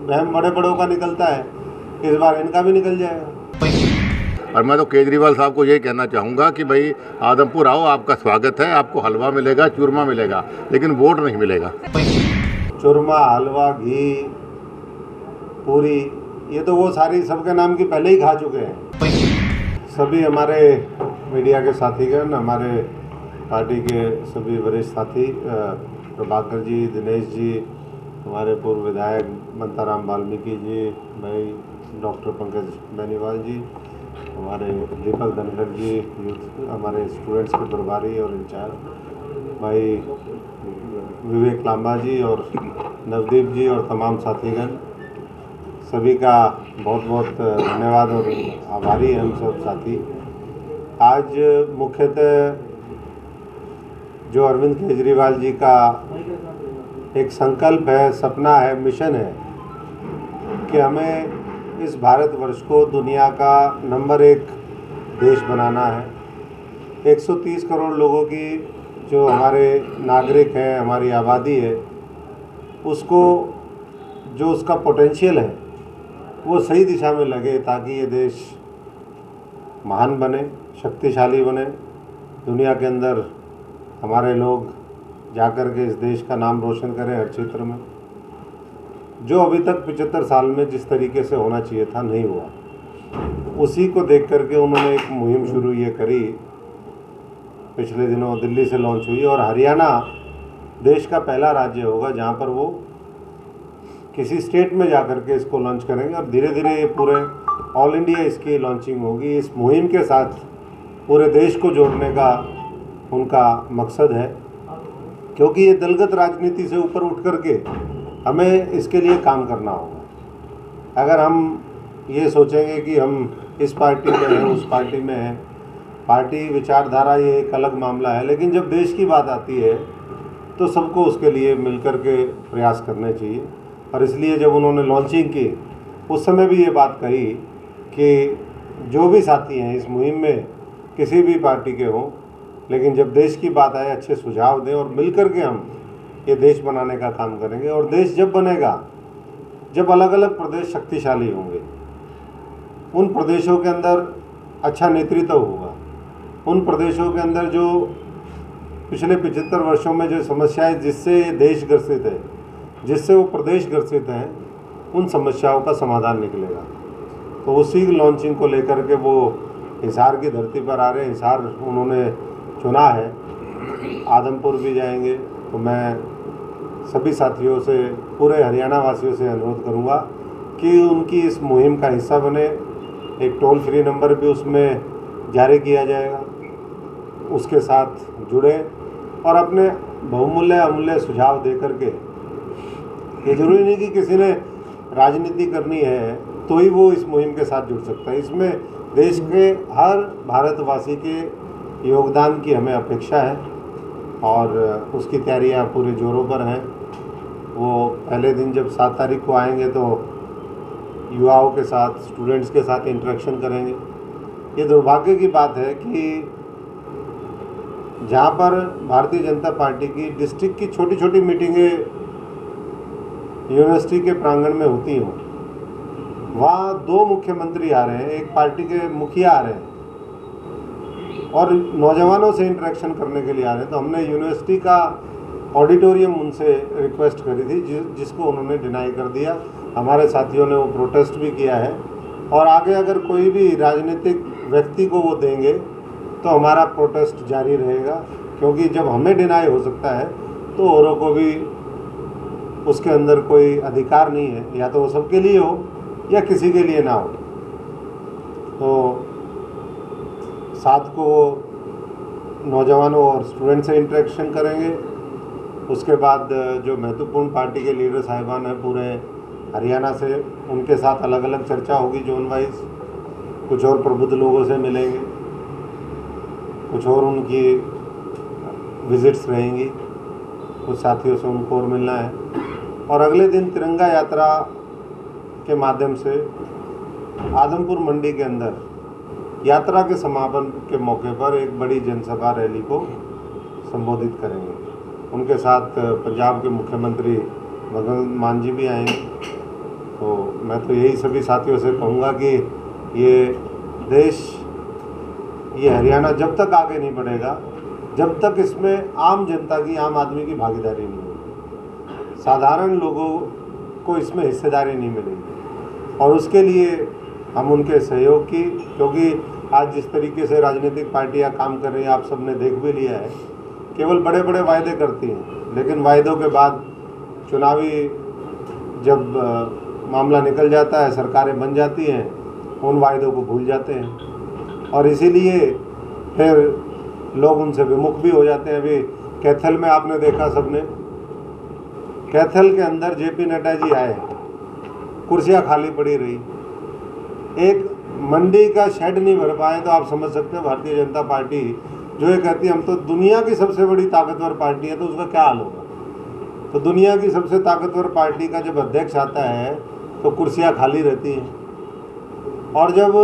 वहम बड़े बड़ों का निकलता है, इस बार इनका भी निकल जाएगा। और मैं तो केजरीवाल साहब को यही कहना चाहूँगा कि भाई आदमपुर आओ, आपका स्वागत है, आपको हलवा मिलेगा, चूरमा मिलेगा, लेकिन वोट नहीं मिलेगा। चूरमा, हलवा, घी, पूरी, ये तो वो सारी सबके नाम की पहले ही खा चुके हैं। सभी हमारे मीडिया के साथीगण, हमारे पार्टी के सभी वरिष्ठ साथी, प्रभाकर जी, दिनेश जी, हमारे पूर्व विधायक मंताराम वाल्मीकि जी, भाई डॉक्टर पंकज बेनीवाल जी, हमारे दीपक धनखड़ जी, यूथ हमारे स्टूडेंट्स के प्रभारी और इंचार्ज, भाई विवेक लांबा जी और नवदीप जी और तमाम साथीगण, सभी का बहुत बहुत धन्यवाद और आभारी हैं हम सब साथी। आज मुख्यतः जो अरविंद केजरीवाल जी का एक संकल्प है, सपना है, मिशन है कि हमें इस भारतवर्ष को दुनिया का नंबर 1 देश बनाना है। 130 करोड़ लोगों की जो हमारे नागरिक हैं, हमारी आबादी है, उसको जो उसका पोटेंशियल है वो सही दिशा में लगे ताकि ये देश महान बने, शक्तिशाली बने, दुनिया के अंदर हमारे लोग जाकर के इस देश का नाम रोशन करें हर क्षेत्र में। जो अभी तक 75 साल में जिस तरीके से होना चाहिए था नहीं हुआ, उसी को देख करके उन्होंने एक मुहिम शुरू ये करी, पिछले दिनों दिल्ली से लॉन्च हुई, और हरियाणा देश का पहला राज्य होगा जहाँ पर वो किसी स्टेट में जाकर के इसको लॉन्च करेंगे और धीरे धीरे ये पूरे ऑल इंडिया इसकी लॉन्चिंग होगी। इस मुहिम के साथ पूरे देश को जोड़ने का उनका मकसद है, क्योंकि ये दलगत राजनीति से ऊपर उठ करके हमें इसके लिए काम करना होगा। अगर हम ये सोचेंगे कि हम इस पार्टी में हैं, उस पार्टी में हैं, पार्टी विचारधारा ये एक अलग मामला है, लेकिन जब देश की बात आती है तो सबको उसके लिए मिलकर के प्रयास करने चाहिए। और इसलिए जब उन्होंने लॉन्चिंग की उस समय भी ये बात कही कि जो भी साथी हैं इस मुहिम में किसी भी पार्टी के हों, लेकिन जब देश की बात आए अच्छे सुझाव दें और मिलकर के हम ये देश बनाने का काम करेंगे। और देश जब बनेगा जब अलग अलग प्रदेश शक्तिशाली होंगे, उन प्रदेशों के अंदर अच्छा नेतृत्व होगा, उन प्रदेशों के अंदर जो पिछले 75 वर्षों में जो समस्याएं जिससे देश ग्रसित है, जिससे वो प्रदेश ग्रसित हैं, उन समस्याओं का समाधान निकलेगा। तो उसी लॉन्चिंग को लेकर के वो हिसार की धरती पर आ रहे हैं। हिसार उन्होंने चुना है, आदमपुर भी जाएंगे। तो मैं सभी साथियों से, पूरे हरियाणा वासियों से अनुरोध करूंगा कि उनकी इस मुहिम का हिस्सा बने। एक टोल फ्री नंबर भी उसमें जारी किया जाएगा, उसके साथ जुड़े और अपने बहुमूल्य अमूल्य सुझाव दे करके, ये ज़रूरी नहीं कि किसी ने राजनीति करनी है तो ही वो इस मुहिम के साथ जुड़ सकता है। इसमें देश के हर भारतवासी के योगदान की हमें अपेक्षा है और उसकी तैयारियां पूरे जोरों पर हैं। वो पहले दिन जब 7 तारीख को आएंगे तो युवाओं के साथ, स्टूडेंट्स के साथ इंटरेक्शन करेंगे। ये दुर्भाग्य की बात है कि जहाँ पर भारतीय जनता पार्टी की डिस्ट्रिक्ट की छोटी छोटी मीटिंगें यूनिवर्सिटी के प्रांगण में होती हों, वहाँ 2 मुख्यमंत्री आ रहे हैं, एक पार्टी के मुखिया आ रहे हैं और नौजवानों से इंटरेक्शन करने के लिए आ रहे हैं। तो हमने यूनिवर्सिटी का ऑडिटोरियम उनसे रिक्वेस्ट करी थी, जिसको उन्होंने डिनाई कर दिया। हमारे साथियों ने वो प्रोटेस्ट भी किया है और आगे अगर कोई भी राजनीतिक व्यक्ति को वो देंगे तो हमारा प्रोटेस्ट जारी रहेगा, क्योंकि जब हमें डिनाई हो सकता है तो औरों को भी उसके अंदर कोई अधिकार नहीं है, या तो वो सबके लिए हो या किसी के लिए ना हो। तो 7 को वो नौजवानों और स्टूडेंट से इंटरेक्शन करेंगे। उसके बाद जो महत्वपूर्ण पार्टी के लीडर साहिबान हैं पूरे हरियाणा से, उनके साथ अलग अलग चर्चा होगी जोन वाइज। कुछ और प्रबुद्ध लोगों से मिलेंगे, कुछ और उनकी विजिट्स रहेंगी, कुछ साथियों से उनको और मिलना है। और अगले दिन तिरंगा यात्रा के माध्यम से आदमपुर मंडी के अंदर यात्रा के समापन के मौके पर एक बड़ी जनसभा रैली को संबोधित करेंगे। उनके साथ पंजाब के मुख्यमंत्री भगवंत मान जी भी आएंगे तो मैं तो यही सभी साथियों से कहूँगा कि ये देश, ये हरियाणा जब तक आगे नहीं बढ़ेगा, जब तक इसमें आम जनता की, आम आदमी की भागीदारी नहीं होगी, साधारण लोगों को इसमें हिस्सेदारी नहीं मिलेगी। और उसके लिए हम उनके सहयोग की, क्योंकि आज जिस तरीके से राजनीतिक पार्टियां काम कर रही हैं, आप सबने देख भी लिया है, केवल बड़े बड़े वायदे करती हैं, लेकिन वायदों के बाद चुनावी जब मामला निकल जाता है, सरकारें बन जाती हैं, उन वायदों को भूल जाते हैं और इसीलिए फिर लोग उनसे विमुख भी हो जाते हैं। अभी कैथल में आपने देखा सबने, कैथल के अंदर जेपी नड्डा जी आए, कुर्सियां खाली पड़ी रही, एक मंडी का शेड नहीं भर पाए, तो आप समझ सकते हैं भारतीय जनता पार्टी जो ये कहती है हम तो दुनिया की सबसे बड़ी ताकतवर पार्टी है, तो उसका क्या हाल होगा। तो दुनिया की सबसे ताकतवर पार्टी का जब अध्यक्ष आता है तो कुर्सियां खाली रहती हैं। और जब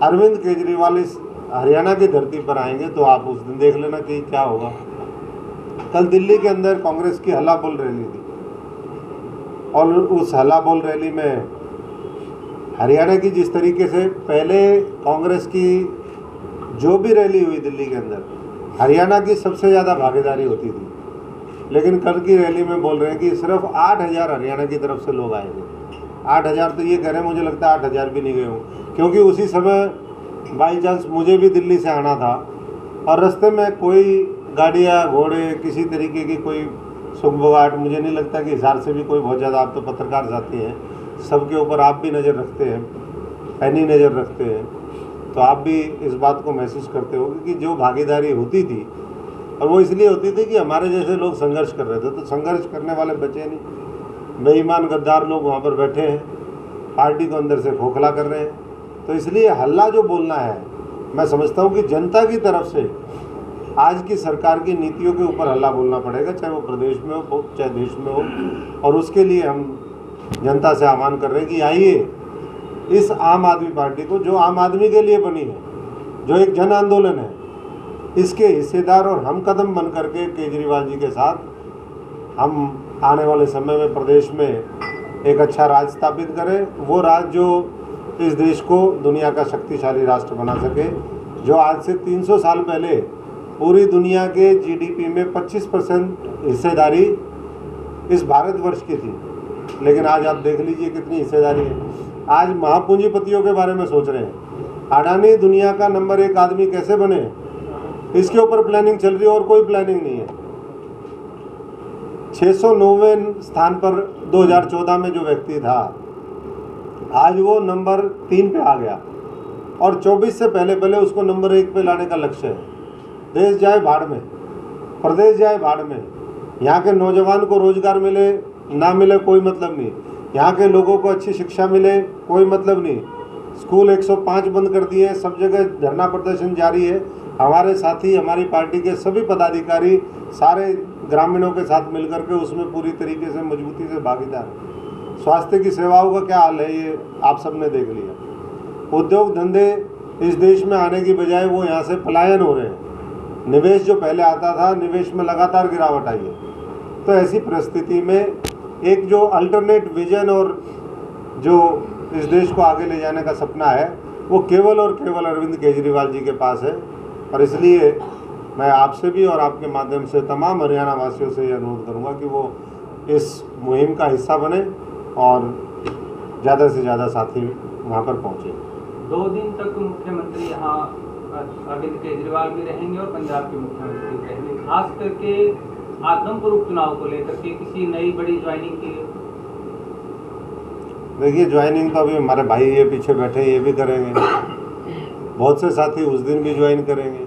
अरविंद केजरीवाल इस हरियाणा की धरती पर आएंगे तो आप उस दिन देख लेना कि क्या होगा। कल दिल्ली के अंदर कांग्रेस की हल्ला बोल रैली थी और उस हल्ला बोल रैली में हरियाणा की जिस तरीके से पहले कांग्रेस की जो भी रैली हुई दिल्ली के अंदर, हरियाणा की सबसे ज़्यादा भागीदारी होती थी, लेकिन कल की रैली में बोल रहे हैं कि सिर्फ 8,000 हरियाणा की तरफ से लोग आएंगे। 8,000 तो ये कह रहे हैं, मुझे लगता है 8,000 भी नहीं गए हों, क्योंकि उसी समय बाई चांस मुझे भी दिल्ली से आना था और रास्ते में कोई गाड़ियाँ घोड़े किसी तरीके की कोई सुगबगाहट मुझे नहीं लगता कि हिसार से भी कोई बहुत ज़्यादा, आप तो पत्रकार साथी हैं, सबके ऊपर आप भी नज़र रखते हैं, पैनी नज़र रखते हैं, तो आप भी इस बात को महसूस करते हो कि जो भागीदारी होती थी, और वो इसलिए होती थी कि हमारे जैसे लोग संघर्ष कर रहे थे, तो संघर्ष करने वाले बचे नहीं, बेईमान गद्दार लोग वहाँ पर बैठे हैं, पार्टी को अंदर से खोखला कर रहे हैं। तो इसलिए हल्ला जो बोलना है, मैं समझता हूँ कि जनता की तरफ से आज की सरकार की नीतियों के ऊपर हल्ला बोलना पड़ेगा, चाहे वो प्रदेश में हो चाहे देश में हो। और उसके लिए हम जनता से आह्वान कर रहे हैं कि आइए इस आम आदमी पार्टी को, जो आम आदमी के लिए बनी है, जो एक जन आंदोलन है, इसके हिस्सेदार और हम कदम बन करके केजरीवाल जी के साथ हम आने वाले समय में प्रदेश में एक अच्छा राज स्थापित करें, वो राज जो इस देश को दुनिया का शक्तिशाली राष्ट्र बना सके। जो आज से 300 साल पहले पूरी दुनिया के जीडीपी में 25% हिस्सेदारी इस भारतवर्ष की थी, लेकिन आज आप देख लीजिए कितनी हिस्सेदारी है। आज महापूंजीपतियों के बारे में सोच रहे हैं, अडानी दुनिया का नंबर 1 आदमी कैसे बने, इसके ऊपर प्लानिंग चल रही है और कोई प्लानिंग नहीं है। 690वें स्थान पर 2014 में जो व्यक्ति था, आज वो नंबर 3 पे आ गया और 24 से पहले उसको नंबर 1 पे लाने का लक्ष्य है। देश जाए भाड़ में, प्रदेश जाए भाड़ में, यहाँ के नौजवान को रोजगार मिले ना मिले कोई मतलब नहीं, यहाँ के लोगों को अच्छी शिक्षा मिले कोई मतलब नहीं। स्कूल 105 बंद कर दिए, सब जगह धरना प्रदर्शन जारी है। हमारे साथी, हमारी पार्टी के सभी पदाधिकारी सारे ग्रामीणों के साथ मिलकर के उसमें पूरी तरीके से मजबूती से भागीदार हैं। स्वास्थ्य की सेवाओं का क्या हाल है ये आप सब ने देख लिया। उद्योग धंधे इस देश में आने की बजाय वो यहाँ से पलायन हो रहे हैं। निवेश जो पहले आता था, निवेश में लगातार गिरावट आई है। तो ऐसी परिस्थिति में एक जो अल्टरनेट विजन और जो इस देश को आगे ले जाने का सपना है, वो केवल और केवल अरविंद केजरीवाल जी के पास है। और इसलिए मैं आपसे भी और आपके माध्यम से तमाम हरियाणा वासियों से ये अनुरोध करूंगा कि वो इस मुहिम का हिस्सा बने और ज़्यादा से ज़्यादा साथी वहाँ पर पहुँचे। 2 दिन तक मुख्यमंत्री यहाँ अरविंद केजरीवाल भी रहेंगे और पंजाब के मुख्यमंत्री भी रहेंगे। खास करके आदमपुर उपचुनाव को लेकर के किसी नई बड़ी ज्वाइनिंग की? देखिए, ज्वाइनिंग तो अभी हमारे भाई ये पीछे बैठे ये भी करेंगे, बहुत से साथी उस दिन भी ज्वाइन करेंगे।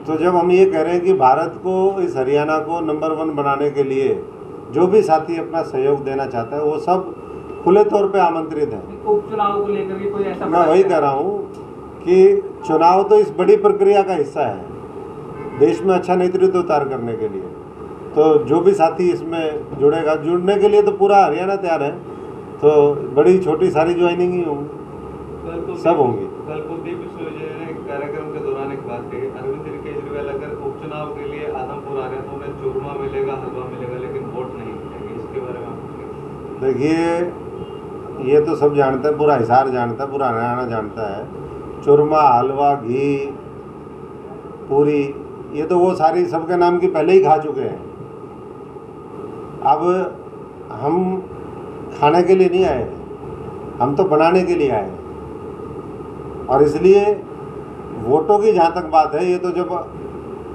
तो जब हम ये कह रहे हैं कि भारत को, इस हरियाणा को नंबर 1 बनाने के लिए जो भी साथी अपना सहयोग देना चाहता है वो सब खुले तौर पे आमंत्रित हैं। उपचुनाव को लेकर के कोई ऐसा? मैं वही कह रहा हूँ कि चुनाव तो इस बड़ी प्रक्रिया का हिस्सा है, देश में अच्छा नेतृत्व तैयार करने के लिए। तो जो भी साथी इसमें जुड़ेगा, जुड़ने के लिए तो पूरा हरियाणा तैयार है, तो बड़ी छोटी सारी ज्वाइनिंग ही होंगी, सब होंगी। कल कुलदीप विश्वविद्यालय ने कार्यक्रम के दौरान एक बात कही, अरविंद केजरीवाल अगर उपचुनाव के लिए आदमपुर आ रहे हैं तो उन्हें चूरमा मिलेगा, हलवा मिलेगा, लेकिन वोट नहीं मिलेगी। इसके बारे में देखिए, ये तो सब जानते हैं, पूरा हिसार जानता है, पूरा हरियाणा जानता है। चूरमा, हलवा, घी, पूरी, ये तो वो सारी सबके नाम की पहले ही खा चुके हैं। अब हम खाने के लिए नहीं आए, हम तो बनाने के लिए आए हैं। और इसलिए वोटों की जहाँ तक बात है, ये तो जब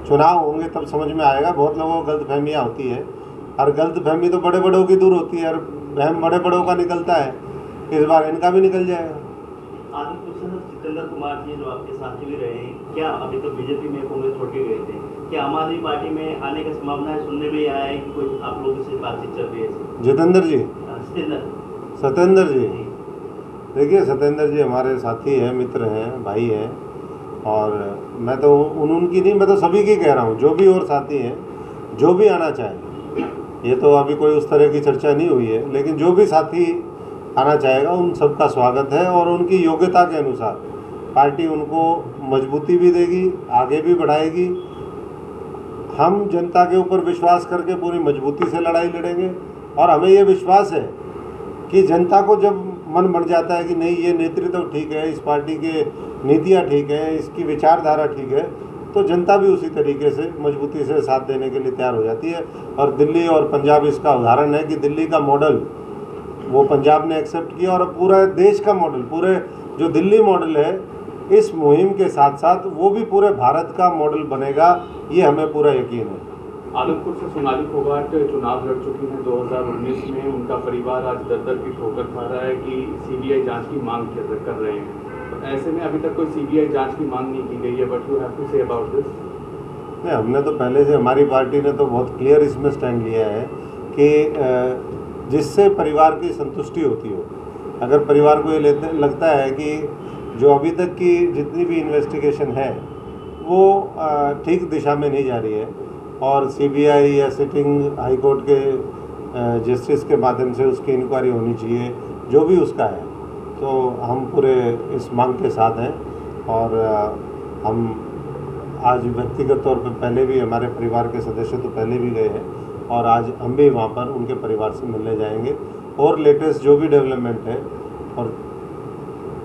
चुनाव होंगे तब समझ में आएगा। बहुत लोगों को गलतफहमियाँ होती है, और गलतफहमी तो बड़े बड़ों की दूर होती है, और वहम बड़े बड़ों का निकलता है। इस बार इनका भी निकल जाएगा। आदिपुर से जितेंद्र कुमार जी जो आपके साथी भी रहे हैं, क्या अभी तो बीजेपी में कांग्रेस छोड़ के गए थे, क्या आम आदमी पार्टी में आने की संभावना है? सुनने में आया है कि कोई आप लोगों से बातचीत चल रही है। जितेंद्र जी, सत्येंद्र जी, जी। देखिए, सत्येंद्र जी हमारे साथी हैं, मित्र हैं, भाई हैं, और मैं तो उनकी नहीं, मैं तो सभी की कह रहा हूँ, जो भी और साथी हैं, जो भी आना चाहे। ये तो अभी कोई उस तरह की चर्चा नहीं हुई है, लेकिन जो भी साथी आना चाहेगा उन सबका स्वागत है। और उनकी योग्यता के अनुसार पार्टी उनको मजबूती भी देगी, आगे भी बढ़ाएगी। हम जनता के ऊपर विश्वास करके पूरी मजबूती से लड़ाई लड़ेंगे, और हमें ये विश्वास है कि जनता को जब मन बन जाता है कि नहीं, ये नेतृत्व ठीक है, इस पार्टी के नीतियाँ ठीक हैं, इसकी विचारधारा ठीक है, तो जनता भी उसी तरीके से मजबूती से साथ देने के लिए तैयार हो जाती है। और दिल्ली और पंजाब इसका उदाहरण है कि दिल्ली का मॉडल वो पंजाब ने एक्सेप्ट किया, और पूरा देश का मॉडल, पूरे जो दिल्ली मॉडल है, इस मुहिम के साथ साथ वो भी पूरे भारत का मॉडल बनेगा, ये हमें पूरा यकीन है। आदमपुर से सोनाली फोगाट चुनाव लड़ चुकी हैं 2019 में। उनका परिवार आज दर-दर की ठोकर खा रहा है कि सीबीआई जांच की मांग कर रहे हैं। तो ऐसे में अभी तक कोई सीबीआई जांच की मांग नहीं की गई है। What you have to say about this? नहीं, हमने तो पहले से, हमारी पार्टी ने तो बहुत क्लियर इसमें स्टैंड लिया है कि जिससे परिवार की संतुष्टि होती हो। अगर परिवार को ये लगता है कि जो अभी तक की जितनी भी इन्वेस्टिगेशन है वो ठीक दिशा में नहीं जा रही है, और सीबीआई या सिटिंग हाई कोर्ट के जस्टिस के माध्यम से उसकी इंक्वायरी होनी चाहिए, जो भी उसका है, तो हम पूरे इस मांग के साथ हैं। और हम आज व्यक्तिगत तौर पर पहले भी, हमारे परिवार के सदस्य तो पहले भी गए हैं, और आज हम भी वहाँ पर उनके परिवार से मिलने जाएंगे, और लेटेस्ट जो भी डेवलपमेंट है, और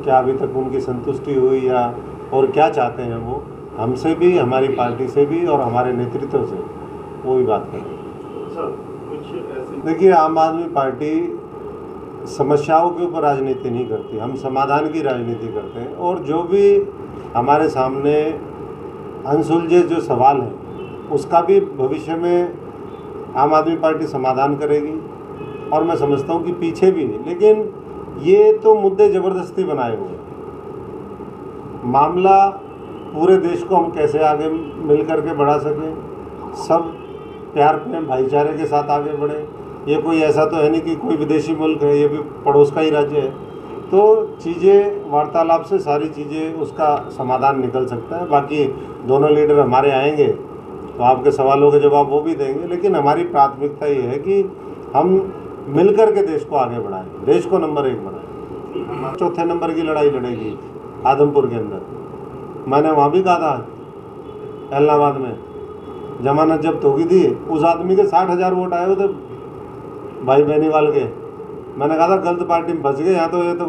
क्या अभी तक उनकी संतुष्टि हुई या और क्या चाहते हैं वो, हमसे भी, हमारी पार्टी से भी, और हमारे नेतृत्व से, वो भी बात करेंगे। सर, कुछ ऐसे देखिए, आम आदमी पार्टी समस्याओं के ऊपर राजनीति नहीं करती, हम समाधान की राजनीति करते हैं। और जो भी हमारे सामने अनसुलझे जो सवाल हैं, उसका भी भविष्य में आम आदमी पार्टी समाधान करेगी। और मैं समझता हूँ कि पीछे भी, लेकिन ये तो मुद्दे ज़बरदस्ती बनाए हुए हैं। मामला पूरे देश को हम कैसे आगे मिल करके बढ़ा सकें, सब प्यार प्रेम भाईचारे के साथ आगे बढ़ें। ये कोई ऐसा तो है नहीं कि कोई विदेशी मुल्क है, ये भी पड़ोस का ही राज्य है। तो चीज़ें वार्तालाप से सारी चीज़ें उसका समाधान निकल सकता है। बाकी दोनों लीडर हमारे आएंगे तो आपके सवालों के जवाब वो भी देंगे, लेकिन हमारी प्राथमिकता ये है कि हम मिलकर के देश को आगे बढ़ाएं, देश को नंबर 1 बनाएं। चौथे नंबर की लड़ाई लड़ेगी आदमपुर के अंदर। मैंने वहाँ भी कहा था इलाहाबाद में, जमानत जब्त होगी थी, उस आदमी के 60,000 वोट आए हुए थे भाई बेनीवाल के। मैंने कहा था गलत पार्टी में फंस गए, यहाँ तो ये तो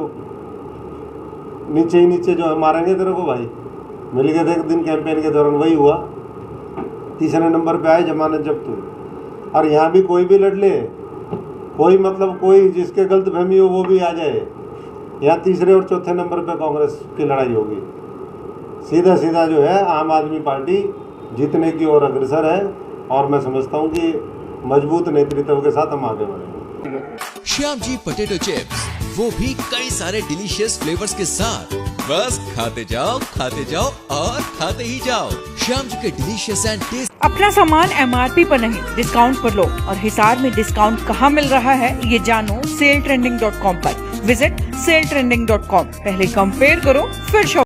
नीचे ही नीचे जो है मारेंगे तेरे को भाई। मिल गए थे एक दिन कैंपेन के दौरान, वही हुआ, तीसरे नंबर पे आए, जमानत जब्त हुई। और यहाँ भी कोई भी लड़ ले, कोई मतलब कोई जिसके गलतफहमी हो वो भी आ जाए, यहाँ तीसरे और चौथे नंबर पे कांग्रेस की लड़ाई होगी। सीधा सीधा जो है आम आदमी पार्टी जीतने की ओर अग्रसर है, और मैं समझता हूँ कि मजबूत नेतृत्व के साथ हम आगे बढ़ेंगे। श्याम जी पोटैटो चिप्स, वो भी कई सारे डिलीशियस फ्लेवर्स के साथ। बस खाते जाओ और खाते ही जाओ। श्याम जी के डिलीशियस एंड टेस्ट। अपना सामान MRP पर नहीं, डिस्काउंट पर लो। और हिसार में डिस्काउंट कहाँ मिल रहा है ये जानो SaleTrending.com पर। Visit SaleTrending.com। पहले कंपेयर करो, फिर शॉप